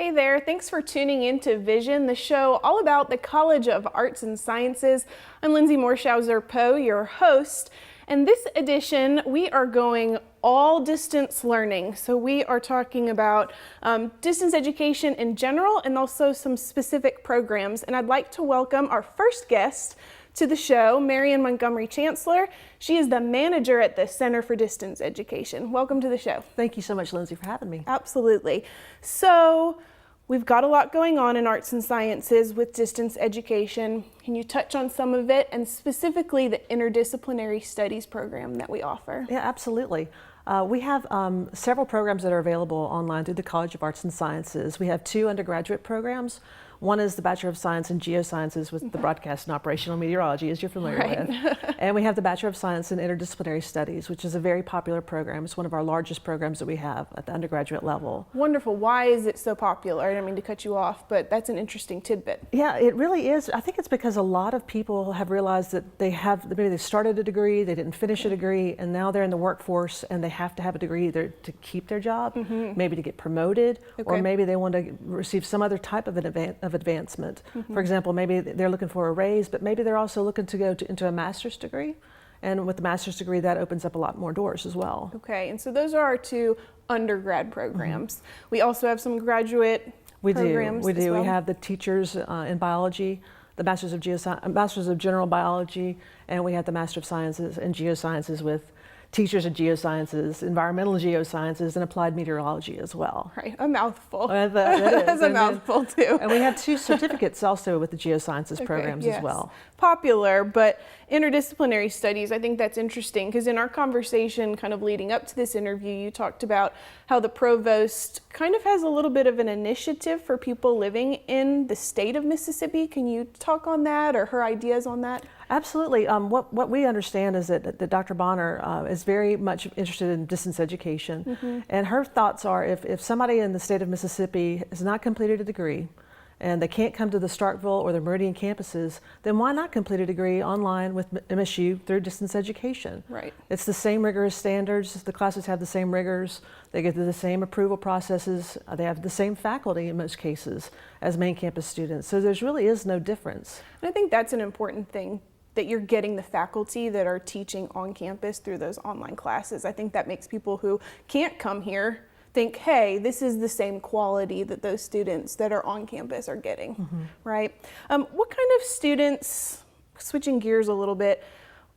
Hey there, thanks for tuning in to Vision, the show all about the College of Arts and Sciences. I'm Lindsay Morshauser-Poe, your host, and this edition we are going all distance learning. So we are talking about distance education in general and also some specific programs. And I'd like to welcome our first guest to the show, Marian Montgomery Chancellor. She is the manager at the Center for Distance Education. Welcome to the show. Thank you so much, Lindsay, for having me. Absolutely. So we've got a lot going on in arts and sciences with distance education. Can you touch on some of it, and specifically the interdisciplinary studies program that we offer? Yeah, absolutely. We have several programs that are available online through the College of Arts and Sciences. We have two undergraduate programs. One is the Bachelor of Science in Geosciences with the Broadcast and Operational Meteorology, as you're familiar with. And we have the Bachelor of Science in Interdisciplinary Studies, which is a very popular program. It's one of our largest programs that we have at the undergraduate level. Wonderful. Why is it so popular? I don't mean to cut you off, but that's an interesting tidbit. Yeah, it really is. I think it's because a lot of people have realized that maybe they started a degree, they didn't finish a degree, and now they're in the workforce and they have to have a degree either to keep their job, maybe to get promoted, or maybe they want to receive some other type of advancement. For example, maybe they're looking for a raise, but maybe they're also looking to go into a master's degree. And with the master's degree, that opens up a lot more doors as well. Okay, and so those are our two undergrad programs. We also have some graduate programs. We do. Well. We have the teachers in biology, the Masters of General Biology, and we have the Master of Sciences in Geosciences with teachers in geosciences, environmental geosciences, and applied meteorology as well. Right, a mouthful. That is a mouthful too. And we have two certificates also with the geosciences programs as well. Popular, but interdisciplinary studies, I think that's interesting because in our conversation kind of leading up to this interview, you talked about how the provost kind of has a little bit of an initiative for people living in the state of Mississippi. Can you talk on that or her ideas on that? Absolutely. What we understand is that Dr. Bonner is very much interested in distance education. And her thoughts are if somebody in the state of Mississippi has not completed a degree and they can't come to the Starkville or the Meridian campuses, then why not complete a degree online with MSU through distance education? Right. It's the same rigorous standards. The classes have the same rigors. They get through the same approval processes. They have the same faculty in most cases as main campus students. So there really is no difference. And I think that's an important thing, that you're getting the faculty that are teaching on campus through those online classes. I think that makes people who can't come here think, hey, this is the same quality that those students that are on campus are getting, right? What kind of students, switching gears a little bit,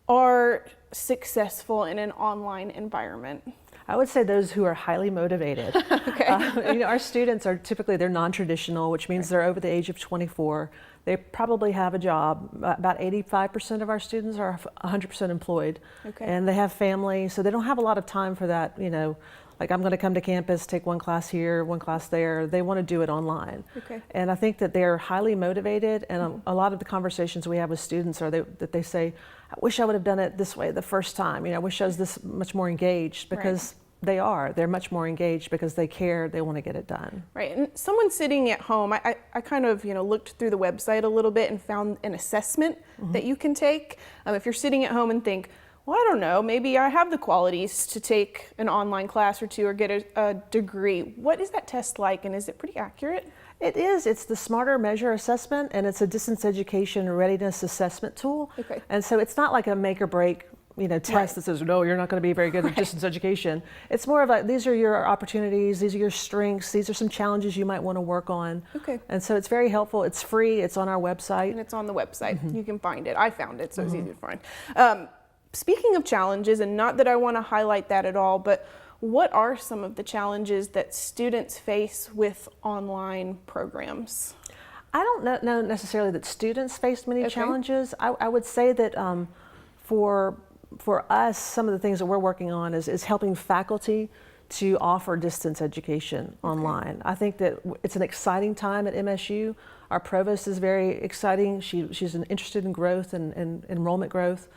are successful in an online environment? I would say those who are highly motivated. Okay. Our students are typically, they're non-traditional, which means they're over the age of 24. They probably have a job. About 85% of our students are 100% employed. And they have family, so they don't have a lot of time for that, like I'm going to come to campus, take one class here, one class there. They want to do it online. And I think that they're highly motivated, and a lot of the conversations we have with students are that they say, I wish I would have done it this way the first time. I wish I was this much more engaged, because they're much more engaged because they care, they want to get it done. Right, and someone sitting at home, I kind of looked through the website a little bit and found an assessment that you can take. If you're sitting at home and think, well, I don't know, maybe I have the qualities to take an online class or two or get a degree. What is that test like, and is it pretty accurate? It is. It's the Smarter Measure Assessment, and it's a distance education readiness assessment tool. And so it's not like a make or break test that says, no, you're not going to be very good at distance education. It's more of these are your opportunities, these are your strengths, these are some challenges you might want to work on. And so it's very helpful. It's free. It's on our website. And it's on the website. You can find it. I found it, so it's easy to find. Speaking of challenges, and not that I want to highlight that at all, but what are some of the challenges that students face with online programs? I don't know necessarily that students face many challenges. I would say that for us, some of the things that we're working on is helping faculty to offer distance education online. I think that it's an exciting time at MSU. Our provost is very exciting. She's interested in growth and enrollment growth.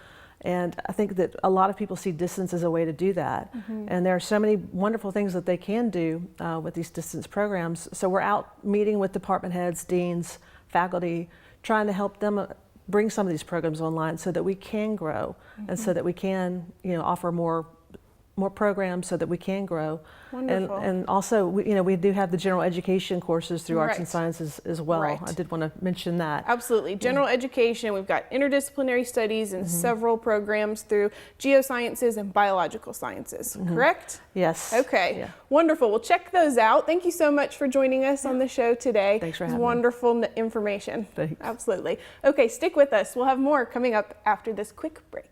And I think that a lot of people see distance as a way to do that. And there are so many wonderful things that they can do with these distance programs. So we're out meeting with department heads, deans, faculty, trying to help them bring some of these programs online so that we can grow and so that we can offer more more programs so that we can grow. Wonderful. And also, we do have the general education courses through Arts and Right. Sciences as well. Right. I did want to mention that. Absolutely. General education, we've got interdisciplinary studies and several programs through geosciences and biological sciences, correct? Yes. Okay, Yeah. wonderful. Well, check those out. Thank you so much for joining us on the show today. Thanks for It's having me. wonderful information. Thanks. Absolutely. Okay, stick with us. We'll have more coming up after this quick break.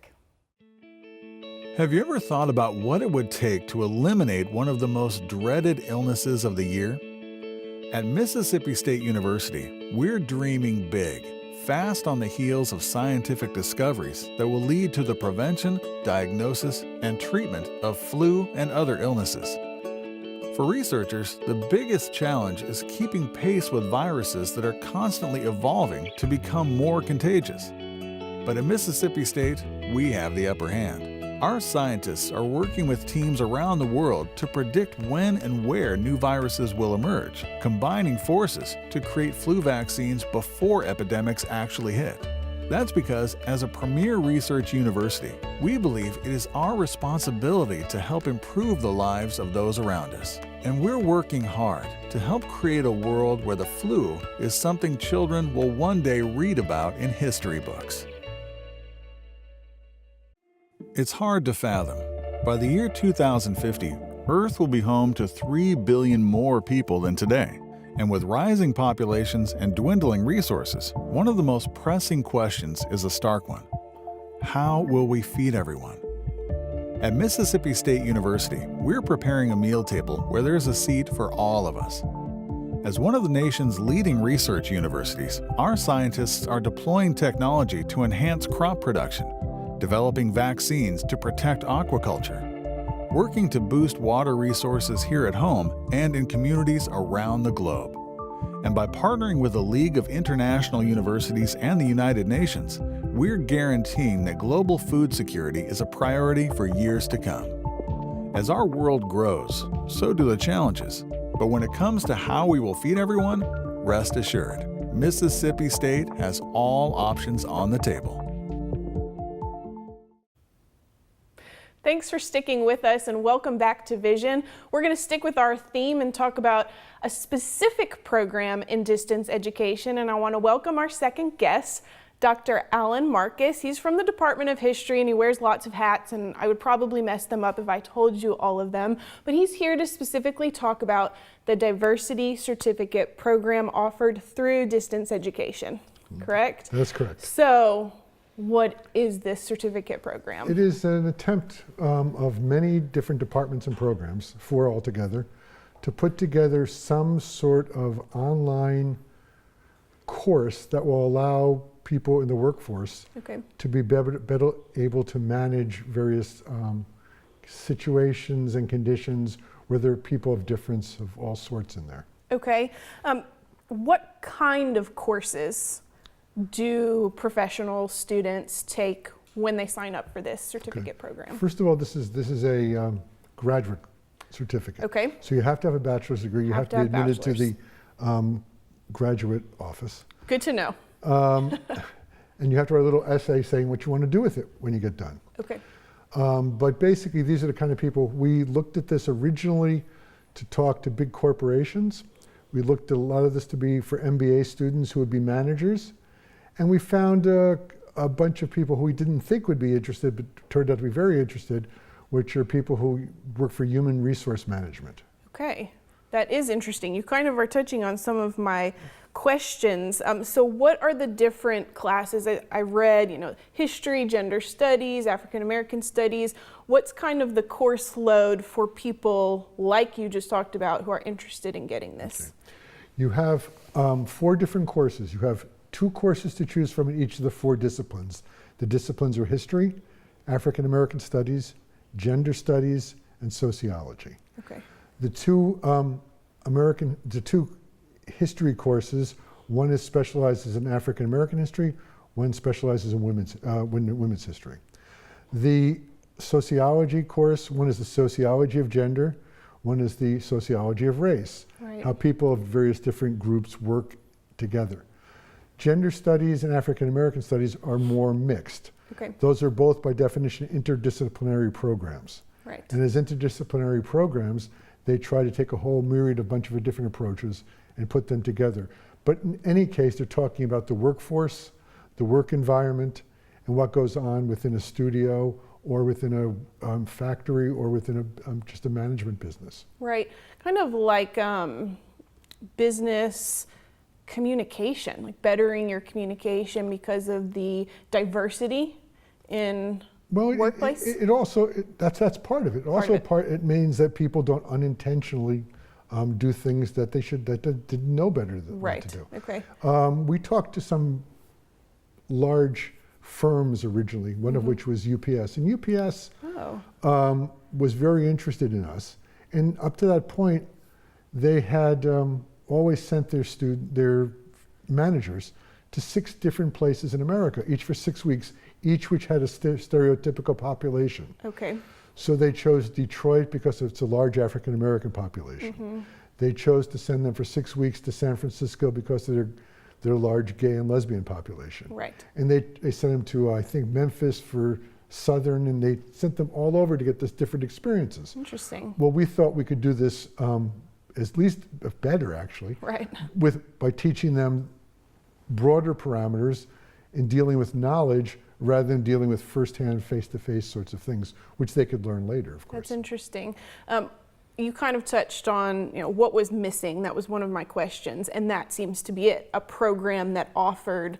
Have you ever thought about what it would take to eliminate one of the most dreaded illnesses of the year? At Mississippi State University, we're dreaming big, fast on the heels of scientific discoveries that will lead to the prevention, diagnosis, and treatment of flu and other illnesses. For researchers, the biggest challenge is keeping pace with viruses that are constantly evolving to become more contagious. But at Mississippi State, we have the upper hand. Our scientists are working with teams around the world to predict when and where new viruses will emerge, combining forces to create flu vaccines before epidemics actually hit. That's because, as a premier research university, we believe it is our responsibility to help improve the lives of those around us. And we're working hard to help create a world where the flu is something children will one day read about in history books. It's hard to fathom. By the year 2050, Earth will be home to 3 billion more people than today. And with rising populations and dwindling resources, one of the most pressing questions is a stark one. How will we feed everyone? At Mississippi State University, we're preparing a meal table where there's a seat for all of us. As one of the nation's leading research universities, our scientists are deploying technology to enhance crop production, developing vaccines to protect aquaculture, working to boost water resources here at home and in communities around the globe. And by partnering with the League of International Universities and the United Nations, we're guaranteeing that global food security is a priority for years to come. As our world grows, so do the challenges. But when it comes to how we will feed everyone, rest assured, Mississippi State has all options on the table. Thanks for sticking with us and welcome back to Vision. We're going to stick with our theme and talk about a specific program in distance education. And I want to welcome our second guest, Dr. Alan Marcus. He's from the Department of History and he wears lots of hats, and I would probably mess them up if I told you all of them. But he's here to specifically talk about the Diversity Certificate program offered through distance education, correct? That's correct. So, what is this certificate program? It is an attempt of many different departments and programs, 4 altogether, to put together some sort of online course that will allow people in the workforce to be better able to manage various situations and conditions where there are people of difference of all sorts in there. Okay. What kind of courses do professional students take when they sign up for this certificate program? First of all, this is a graduate certificate. Okay. So you have to have a bachelor's degree. You have to be admitted to the graduate office. Good to know. And you have to write a little essay saying what you want to do with it when you get done. Okay. But basically, these are the kind of people. We looked at this originally to talk to big corporations. We looked at a lot of this to be for MBA students who would be managers. And we found a bunch of people who we didn't think would be interested, but turned out to be very interested, which are people who work for human resource management. Okay. That is interesting. You kind of are touching on some of my questions. So what are the different classes? I read, history, gender studies, African American studies. What's kind of the course load for people like you just talked about who are interested in getting this? Okay. You have 4 different courses. You have 2 courses to choose from in each of the 4 disciplines. The disciplines are history, African American studies, gender studies, and sociology. Okay. The two history courses, one is specializes in African American history, one specializes in women's history. The sociology course, one is the sociology of gender, one is the sociology of race, Right. how people of various different groups work together. Gender studies and African American studies are more mixed. Okay. Those are both by definition interdisciplinary programs. Right. And as interdisciplinary programs, they try to take a whole myriad of bunch of different approaches and put them together. But in any case, they're talking about the workforce, the work environment, and what goes on within a studio or within a factory or within just a management business. Right. Kind of like business communication, like bettering your communication because of the diversity in workplace. It also that's part of it. It means that people don't unintentionally do things that they didn't know better than to do. Okay. We talked to some large firms originally, one of which was UPS, and UPS was very interested in us. And up to that point, they had always sent their managers to 6 different places in America, each for 6 weeks, each which had a stereotypical population. Okay. So they chose Detroit because it's a large African American population. They chose to send them for 6 weeks to San Francisco because of their large gay and lesbian population. Right. And they sent them to, I think, Memphis for Southern, and they sent them all over to get this different experiences. Interesting. Well, we thought we could do this at least better, actually, Right. by teaching them broader parameters in dealing with knowledge rather than dealing with firsthand, face-to-face sorts of things, which they could learn later, of course. That's interesting. You kind of touched on, what was missing. That was one of my questions, and that seems to be it. A program that offered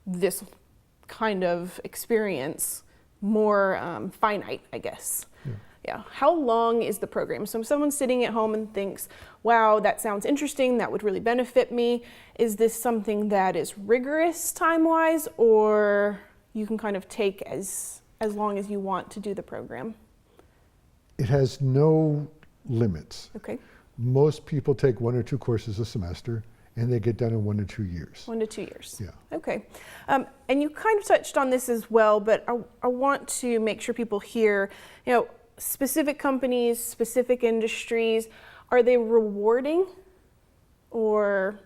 this kind of experience more finite, I guess. Yeah. How long is the program? So if someone's sitting at home and thinks, wow, that sounds interesting, that would really benefit me, is this something that is rigorous time-wise, or you can kind of take as long as you want to do the program? It has no limits. Okay. Most people take 1 or 2 courses a semester, and they get done in 1 to 2 years. 1 to 2 years. Yeah. Okay. And you kind of touched on this as well, but I want to make sure people hear, specific companies, specific industries, are they rewarding, or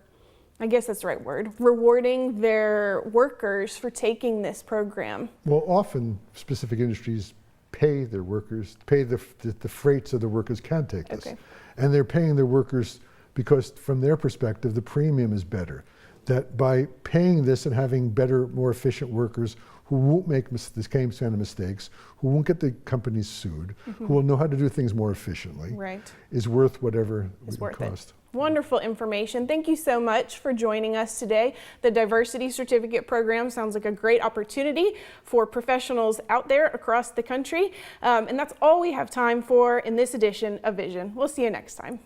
I guess that's the right word, rewarding their workers for taking this program? Well, often specific industries pay their workers, pay the freight so the workers can take this. Okay. And they're paying their workers because from their perspective, the premium is better. That by paying this and having better, more efficient workers who won't make this kind of mistakes, who won't get the companies sued, who will know how to do things more efficiently, is worth whatever it costs. Wonderful information. Thank you so much for joining us today. The Diversity Certificate Program sounds like a great opportunity for professionals out there across the country. And that's all we have time for in this edition of Vision. We'll see you next time.